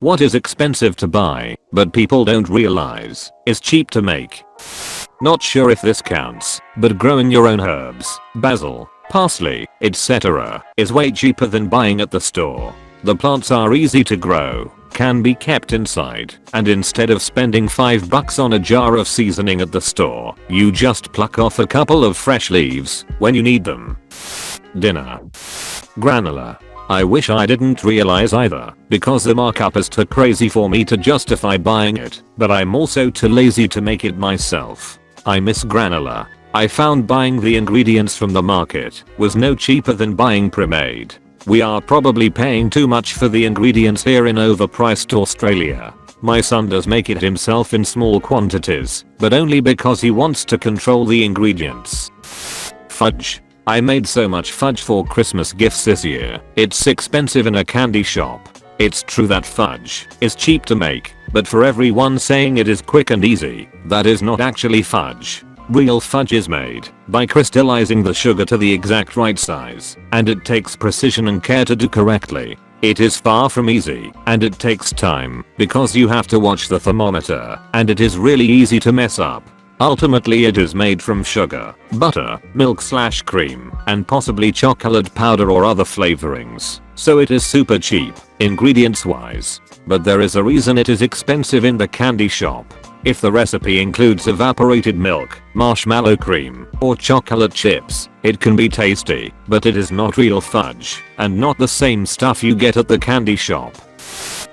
What is expensive to buy, but people don't realize, is cheap to make. Not sure if this counts, but growing your own herbs, basil, parsley, etc. is way cheaper than buying at the store. The plants are easy to grow, can be kept inside, and instead of spending $5 on a jar of seasoning at the store, you just pluck off a couple of fresh leaves when you need them. Dinner. Granola. I wish I didn't realize either, because the markup is too crazy for me to justify buying it, but I'm also too lazy to make it myself. I miss granola. I found buying the ingredients from the market was no cheaper than buying pre-made. We are probably paying too much for the ingredients here in overpriced Australia. My son does make it himself in small quantities, but only because he wants to control the ingredients. Fudge. I made so much fudge for Christmas gifts this year. It's expensive in a candy shop. It's true that fudge is cheap to make, but for everyone saying it is quick and easy, that is not actually fudge. Real fudge is made by crystallizing the sugar to the exact right size, and it takes precision and care to do correctly. It is far from easy, and it takes time, because you have to watch the thermometer, and it is really easy to mess up. Ultimately it is made from sugar, butter, milk/cream, and possibly chocolate powder or other flavorings, so it is super cheap, ingredients wise. But there is a reason it is expensive in the candy shop. If the recipe includes evaporated milk, marshmallow cream, or chocolate chips, it can be tasty, but it is not real fudge, and not the same stuff you get at the candy shop.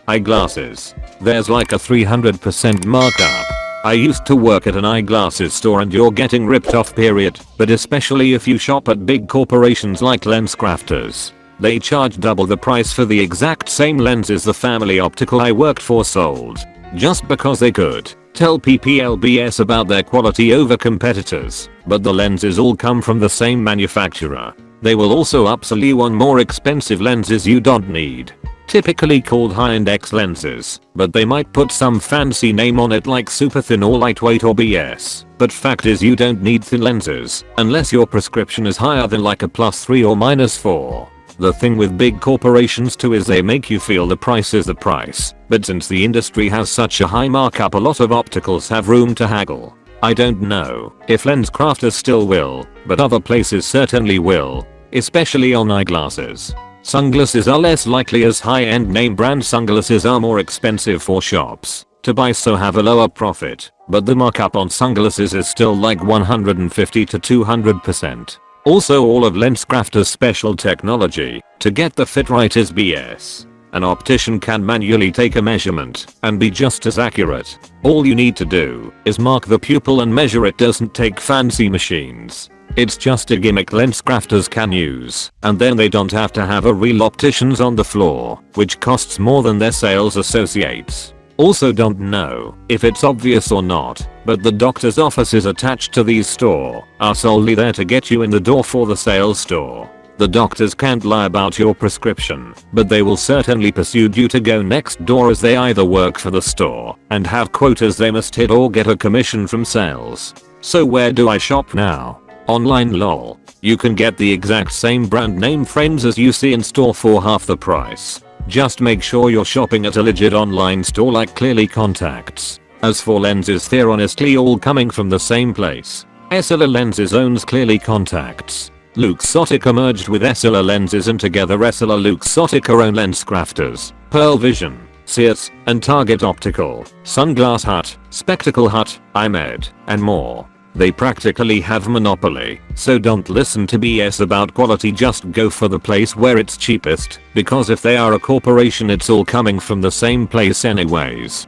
Eyeglasses. There's like a 300% markup. I used to work at an eyeglasses store and you're getting ripped off period, but especially if you shop at big corporations like LensCrafters. They charge double the price for the exact same lenses the family optical I worked for sold. Just because they could tell PPLBS about their quality over competitors, but the lenses all come from the same manufacturer. They will also upsell you on more expensive lenses you don't need. Typically called high-end X lenses, but they might put some fancy name on it like super thin or lightweight or BS. But fact is you don't need thin lenses, unless your prescription is higher than like a +3 or -4. The thing with big corporations too is they make you feel the price is the price, but since the industry has such a high markup a lot of opticals have room to haggle. I don't know if LensCrafters still will, but other places certainly will, especially on eyeglasses. Sunglasses are less likely as high-end name brand sunglasses are more expensive for shops to buy so have a lower profit, but the markup on sunglasses is still like 150 to 200%. Also all of LensCrafters' special technology to get the fit right is BS. An optician can manually take a measurement and be just as accurate. All you need to do is mark the pupil and measure it doesn't take fancy machines. It's just a gimmick LensCrafters can use, and then they don't have to have a real opticians on the floor, which costs more than their sales associates. Also don't know if it's obvious or not, but the doctor's offices attached to these store are solely there to get you in the door for the sales store. The doctors can't lie about your prescription, but they will certainly persuade you to go next door as they either work for the store and have quotas they must hit or get a commission from sales. So where do I shop now? Online lol. You can get the exact same brand name frames as you see in store for half the price. Just make sure you're shopping at a legit online store like Clearly Contacts. As for lenses, they're honestly all coming from the same place. Essilor Lenses owns Clearly Contacts. Luxottica merged with Essilor Lenses and together Essilor Luxottica own LensCrafters, Pearl Vision, Sears, and Target Optical, Sunglass Hut, Spectacle Hut, iMed, and more. They practically have monopoly, so don't listen to BS about quality, just go for the place where it's cheapest, because if they are a corporation it's all coming from the same place anyways.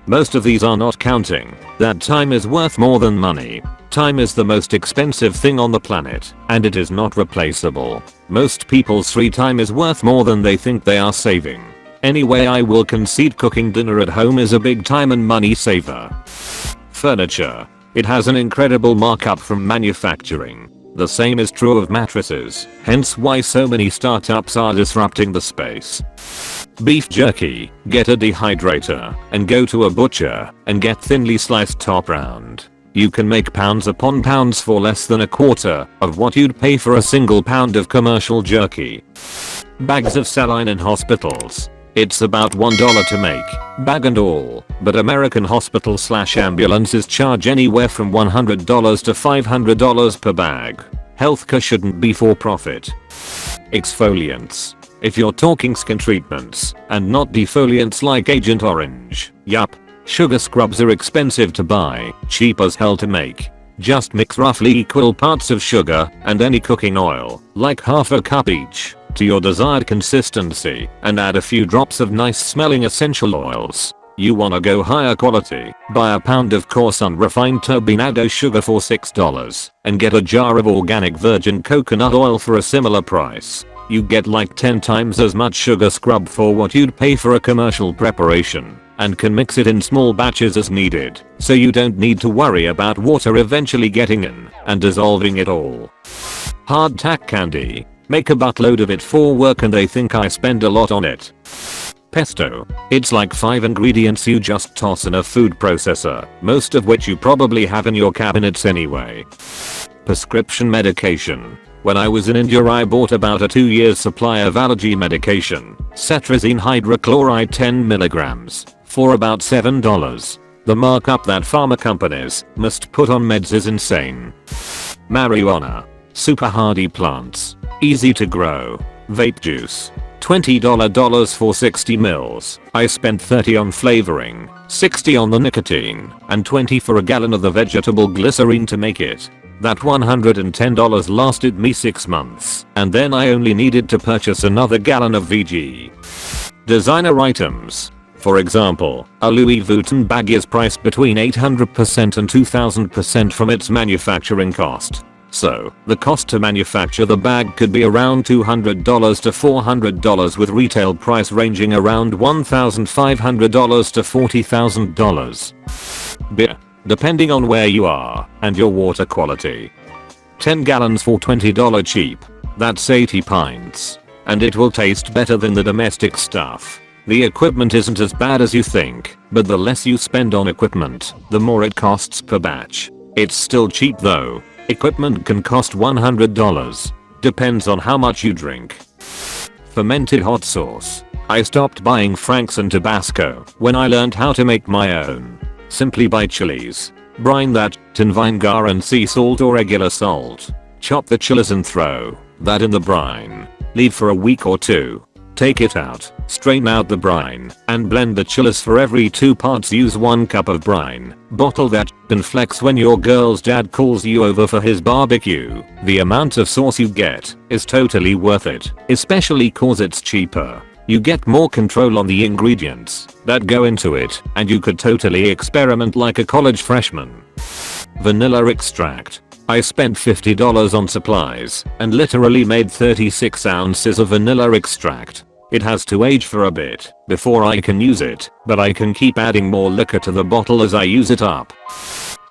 Most of these are not counting that time is worth more than money. Time is the most expensive thing on the planet, and it is not replaceable. Most people's free time is worth more than they think they are saving. Anyway, I will concede cooking dinner at home is a big time and money saver. Furniture. It has an incredible markup from manufacturing. The same is true of mattresses, hence why so many startups are disrupting the space. Beef jerky. Get a dehydrator and go to a butcher and get thinly sliced top round. You can make pounds upon pounds for less than a quarter of what you'd pay for a single pound of commercial jerky. Bags of saline in hospitals. It's about $1 to make, bag and all, but American hospital/ambulances charge anywhere from $100 to $500 per bag. Healthcare shouldn't be for profit. Exfoliants. If you're talking skin treatments, and not defoliants like Agent Orange, yup. Sugar scrubs are expensive to buy, cheap as hell to make. Just mix roughly equal parts of sugar and any cooking oil, like half a cup each, to your desired consistency, and add a few drops of nice smelling essential oils. You wanna go higher quality, buy a pound of coarse unrefined turbinado sugar for $6 and get a jar of organic virgin coconut oil for a similar price. You get like 10 times as much sugar scrub for what you'd pay for a commercial preparation, and can mix it in small batches as needed, so you don't need to worry about water eventually getting in and dissolving it all. Hardtack candy. Make a buttload of it for work and they think I spend a lot on it. Pesto. It's like 5 ingredients you just toss in a food processor, most of which you probably have in your cabinets anyway. Prescription medication. When I was in India I bought about a 2 years supply of allergy medication, cetirizine hydrochloride 10 milligrams, for about $7. The markup that pharma companies must put on meds is insane. Marijuana. Super hardy plants. Easy to grow. Vape juice. $20 for 60 mils. I spent $30 on flavoring, $60 on the nicotine, and $20 for a gallon of the vegetable glycerine to make it. That $110 lasted me 6 months, and then I only needed to purchase another gallon of VG. Designer items. For example, a Louis Vuitton bag is priced between 800% and 2000% from its manufacturing cost. So, the cost to manufacture the bag could be around $200 to $400 with retail price ranging around $1,500 to $40,000. Beer. Depending on where you are and your water quality. 10 gallons for $20 cheap. That's 80 pints. And it will taste better than the domestic stuff. The equipment isn't as bad as you think, but the less you spend on equipment, the more it costs per batch. It's still cheap though. Equipment can cost $100. Depends on how much you drink. Fermented hot sauce. I stopped buying Frank's and Tabasco when I learned how to make my own. Simply buy chilies. Brine that in vinegar and sea salt or regular salt. Chop the chilies and throw that in the brine. Leave for a week or 2. Take it out, strain out the brine, and blend the chilies. For every 2 parts use 1 cup of brine. Bottle that and flex when your girl's dad calls you over for his barbecue. The amount of sauce you get is totally worth it, especially cause it's cheaper. You get more control on the ingredients that go into it, and you could totally experiment like a college freshman. Vanilla extract. I spent $50 on supplies and literally made 36 ounces of vanilla extract. It has to age for a bit before I can use it, but I can keep adding more liquor to the bottle as I use it up.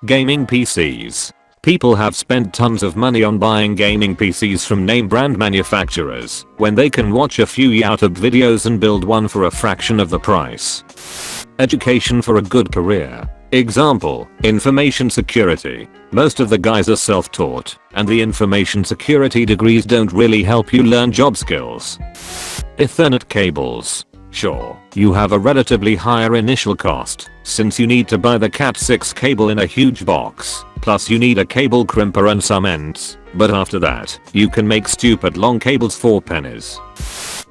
Gaming PCs. People have spent tons of money on buying gaming PCs from name brand manufacturers when they can watch a few YouTube videos and build one for a fraction of the price. Education for a good career. Example, information security. Most of the guys are self-taught, and the information security degrees don't really help you learn job skills. Ethernet cables. Sure, you have a relatively higher initial cost, since you need to buy the Cat6 cable in a huge box, plus you need a cable crimper and some ends, but after that, you can make stupid long cables for pennies.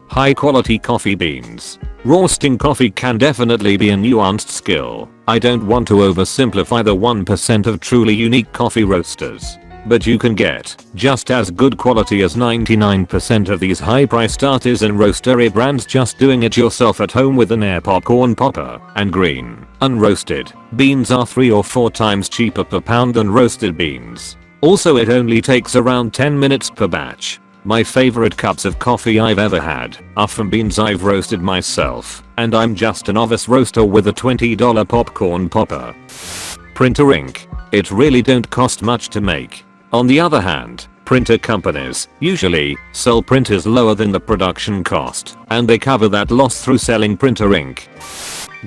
High quality coffee beans. Roasting coffee can definitely be a nuanced skill. I don't want to oversimplify the 1% of truly unique coffee roasters, but you can get just as good quality as 99% of these high-priced artisan roastery brands just doing it yourself at home with an air popcorn popper, and green, unroasted beans are 3 or 4 times cheaper per pound than roasted beans. Also, it only takes around 10 minutes per batch. My favorite cups of coffee I've ever had are from beans I've roasted myself, and I'm just a novice roaster with a $20 popcorn popper. Printer ink. It really don't cost much to make. On the other hand, printer companies usually sell printers lower than the production cost, and they cover that loss through selling printer ink.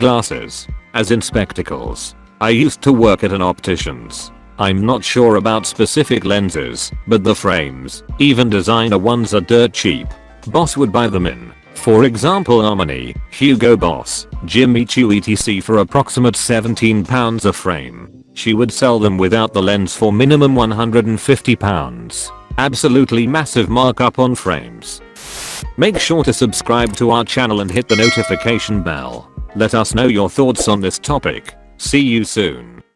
Glasses. As in spectacles. I used to work at an optician's. I'm not sure about specific lenses, but the frames, even designer ones, are dirt cheap. Boss would buy them in For example, Harmony, Hugo Boss, Jimmy Choo etc for approximate £17 a frame. She would sell them without the lens for minimum £150. Absolutely massive markup on frames. Make sure to subscribe to our channel and hit the notification bell. Let us know your thoughts on this topic. See you soon.